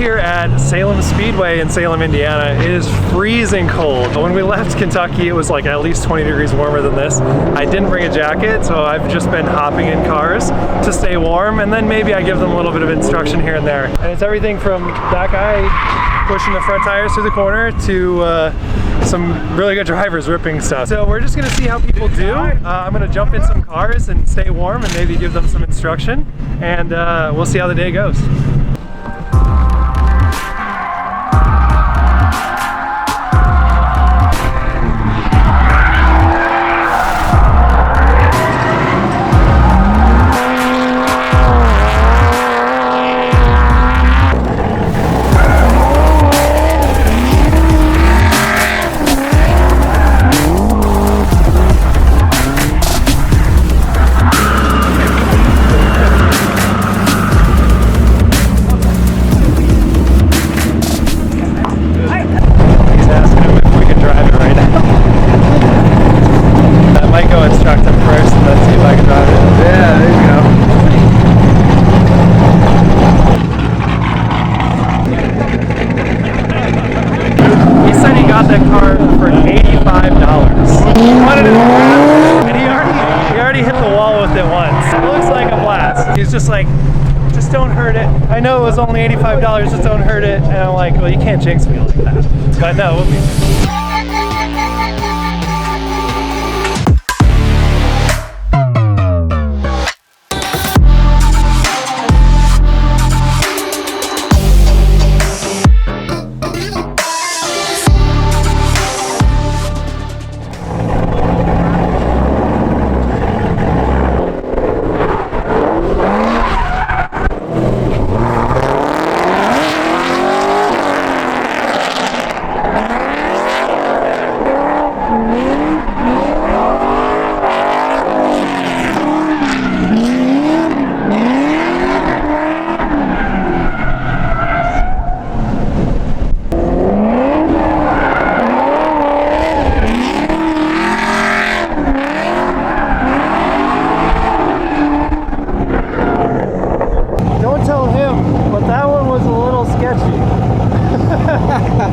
here at Salem Speedway in Salem, Indiana. It is freezing cold. When we left Kentucky, it was like at least 20 degrees warmer than this. I didn't bring a jacket, so I've just been hopping in cars to stay warm, and then maybe I give them a little bit of instruction here and there. And it's everything from that guy pushing the front tires through the corner to some really good drivers ripping stuff. So we're just gonna see how people do. I'm gonna jump in some cars and stay warm and maybe give them some instruction, and we'll see how the day goes. That car for $85. And he already hit the wall with it once. It looks like a blast. He's just like, just don't hurt it. I know it was only $85, just don't hurt it. And I'm like, well, you can't jinx me like that. But no, we'll be.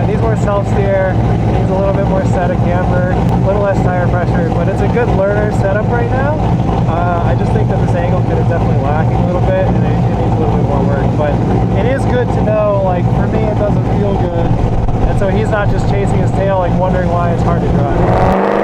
Needs more self-steer, needs a little bit more set of camber, a little less tire pressure, but it's a good learner setup right now. I just think that this angle kit is definitely lacking a little bit, and it needs a little bit more work, but it is good to know, like, for me it doesn't feel good, and so he's not just chasing his tail, like wondering why it's hard to drive.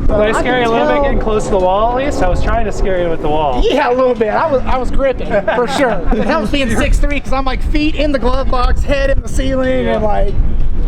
Did I scare you a little bit getting close to the wall at least? I was trying to scare you with the wall. Yeah, a little bit. I was gripping for sure. It helps being 6'3" because I'm like feet in the glove box, head in the ceiling, and like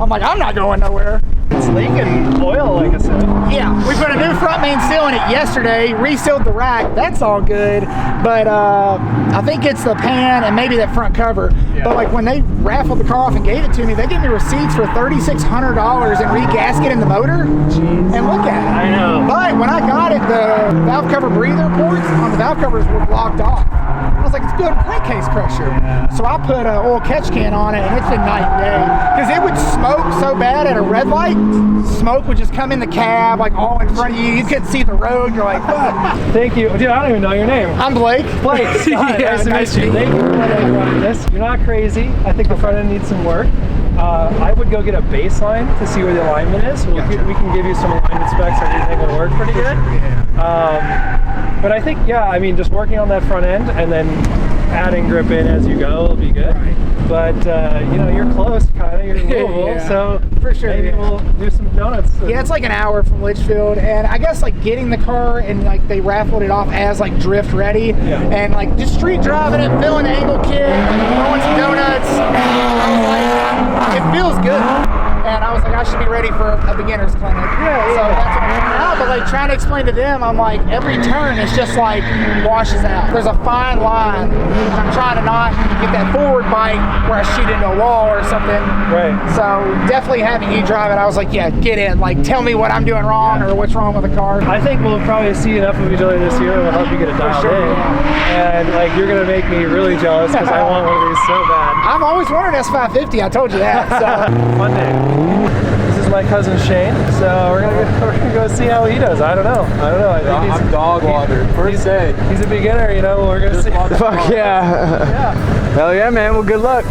I'm not going nowhere. It's leaking oil, like I said. Yeah, we put a new front main seal in it yesterday, resealed the rack, that's all good, but I think it's the pan and maybe that front cover. Yeah. But like when they raffled the car off and gave it to me, they gave me receipts for $3,600 and re-gasketing the motor. Jeez. And look at it. I know. But when I got it, the valve cover breather ports on the valve covers were blocked off. I was like, it's good crankcase pressure. Yeah. So I put an oil catch can on it, and it's been night and day. Because it would smoke so bad at a red light, smoke would just come in the cab, like all in front of you. You couldn't see the road. You're like, what? Thank you. Dude, I don't even know your name. I'm Blake. Blake, nice to meet you. Thank you for letting this. You're not crazy. I think the front end needs some work. I would go get a baseline to see where the alignment is. We can give you some alignment specs. Everything will work pretty good. But I think, yeah, I mean, just working on that front end and then adding grip in as you go will be good. Right. But, you know, you're close, kind of. You're in Louisville, so for sure, maybe we'll do some donuts. Yeah, it's like an hour from Litchfield. And I guess, like, getting the car and, like, they raffled it off as, like, drift ready. Yeah. And, like, just street driving it, filling the angle kit, throwing some donuts. I was like, it feels good. And I was was like, I should be ready for a beginner's clinic. Yeah, so that's what I'm doing now. But like trying to explain to them, I'm like, every turn is just like washes out. There's a fine line. I'm trying to not get that forward bite where I shoot into a wall or something. Right. So definitely having you drive it, I was like, yeah, get in. Like, tell me what I'm doing wrong or what's wrong with the car. I think we'll probably see enough of each other this year. We'll help you get it dialed in. And like, you're gonna make me really jealous because I want one of these so bad. I've always wanted S550. I told you that. So. Fun day. This is my cousin Shane. So we're gonna go see how he does. I don't know. I think I'm dog water. First day. He's a beginner. You know. We're gonna see. Fuck yeah. Yeah. Hell yeah, man. Well, good luck.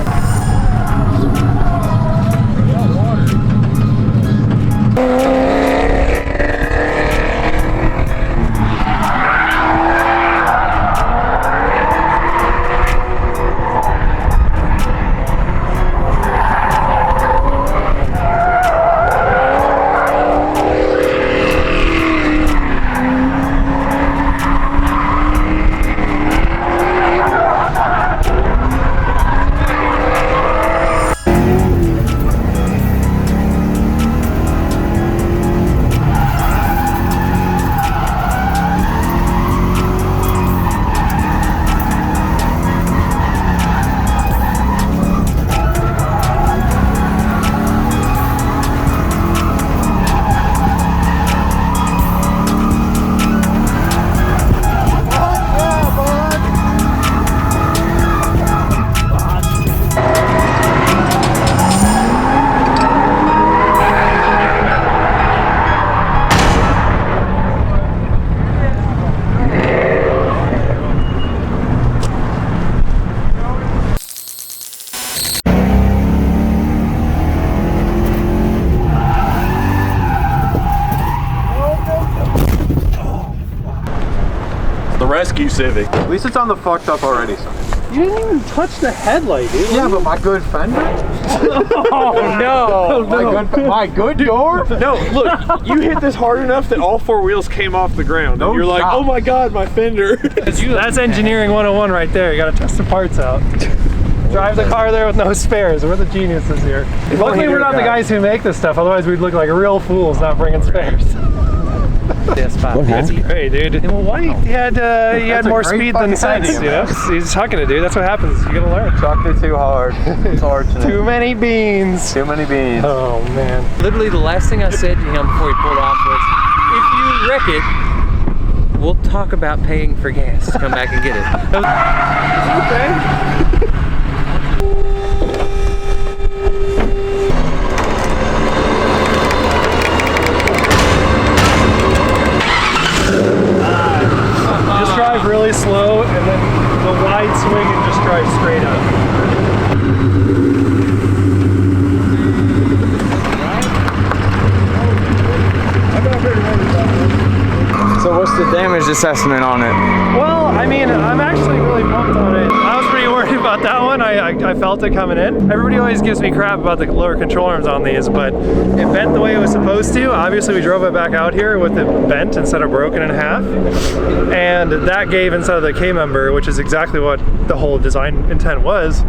Rescue Civic. At least it's on the fucked up already side. You didn't even touch the headlight, dude. Yeah, but my good fender? Oh no! My good door? No, look, you hit this hard enough that all four wheels came off the ground. No and you're like, shot. oh my god, my fender. That's engineering 101 right there. You gotta test the parts out. Drive the car there with no spares. We're the geniuses here. Luckily, we're not the guys who make this stuff. Otherwise, we'd look like real fools not bringing spares. That's great, dude. Well, why he had more speed than sense, you know? He's hucking it, dude. That's what happens. You gotta learn. Chucked it too hard. It's fortunate. Too many beans. Too many beans. Oh man. Literally, the last thing I said to him before he pulled off was, "If you wreck it, we'll talk about paying for gas to come back and get it." Okay. Just drive really slow and then the wide swing and just drive straight up. So what's the damage assessment on it? Well, I mean, I'm actually really pumped on it. I was pretty worried about that one. I felt it coming in. Everybody always gives me crap about the lower control arms on these, but it bent the way it was supposed to. Obviously, we drove it back out here with it bent instead of broken in half. And that gave instead of the K-member, which is exactly what the whole design intent was.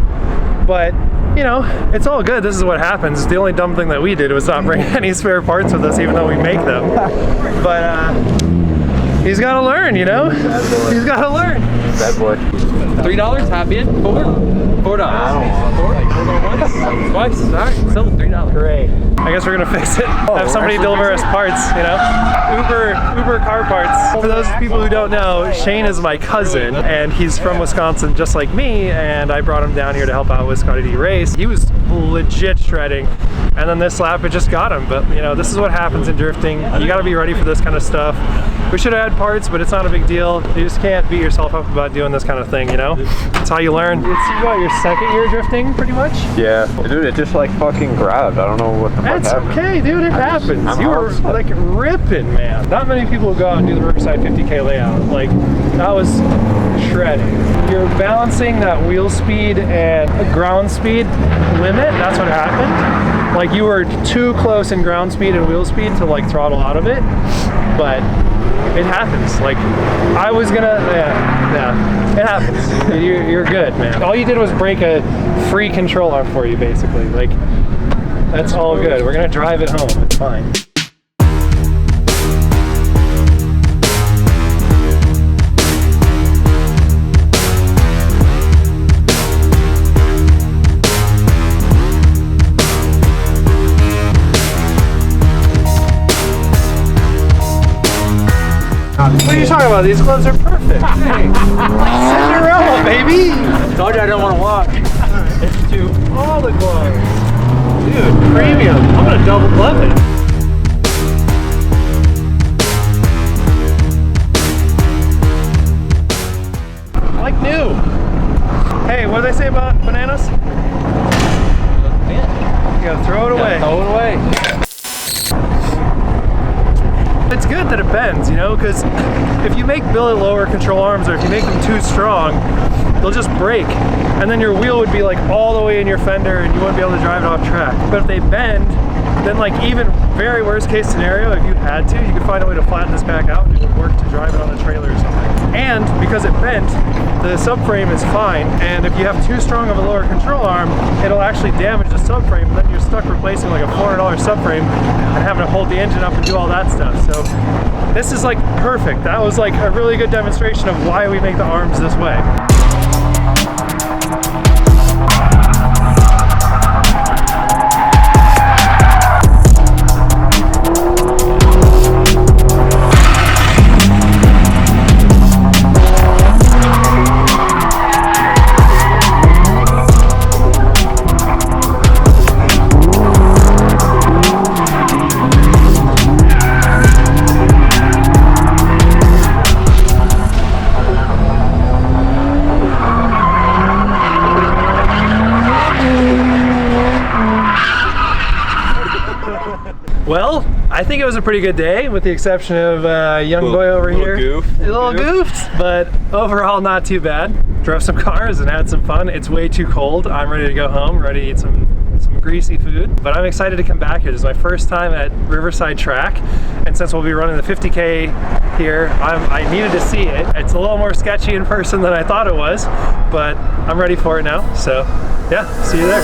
But, you know, it's all good. This is what happens. The only dumb thing that we did was not bring any spare parts with us, even though we make them. But, he's got to learn, you know? He's got to learn. Bad boy. $3, high bid, $4. I don't want $4 once, twice, all right, still $3. Great. I guess we're gonna fix it. Have somebody deliver us parts, you know? Uber car parts. For those people who don't know, Shane is my cousin, and he's from Wisconsin just like me, and I brought him down here to help out with Scotty D Race. He was legit shredding, and then this lap it just got him. But you know, this is what happens in drifting. You gotta be ready for this kind of stuff. We should have had parts, but it's not a big deal. You just can't beat yourself up about doing this kind of thing, you know? It's how you learn. It's about your second year drifting, pretty much? Yeah. Dude, it just like fucking grabbed. I don't know what the fuck That's happened. okay, dude, it happens. You were like ripping, man. Not many people go out and do the Riverside 50K layout. Like, that was shredding. You're balancing that wheel speed and ground speed limit. That's what happened. Like, you were too close in ground speed and wheel speed to like throttle out of it. But it happens. Like, I was gonna, yeah, it happens. You're good, man. All you did was break a free control arm for you, basically. Like, That's all good. We're gonna drive it home. It's fine. What are you talking about? These gloves are perfect. Hey, Cinderella, baby. Told you I don't want to walk. Let's do all the gloves. Dude, premium. I'm gonna double glove it. Like new. Hey, what do they say about bananas? You gotta throw it away. Throw it away. It's good that it bends, you know, because if you make billet lower control arms or if you make them too strong, they'll just break. And then your wheel would be like all the way in your fender and you wouldn't be able to drive it off track. But if they bend, then like even very worst case scenario, if you had to, you could find a way to flatten this back out and it would work to drive it on a trailer or something. And because it bent, the subframe is fine. And if you have too strong of a lower control arm, it'll actually damage the subframe. And then you're stuck replacing like a $400 subframe and having to hold the engine up and do all that stuff. So this is like perfect. That was like a really good demonstration of why we make the arms this way. Well, I think it was a pretty good day with the exception of young boy over here. A little goofed, but overall not too bad. Drove some cars and had some fun. It's way too cold. I'm ready to go home, ready to eat some greasy food. But I'm excited to come back here. This is my first time at Riverside Track. And since we'll be running the 50K here, I needed to see it. It's a little more sketchy in person than I thought it was, but I'm ready for it now. So yeah, see you there.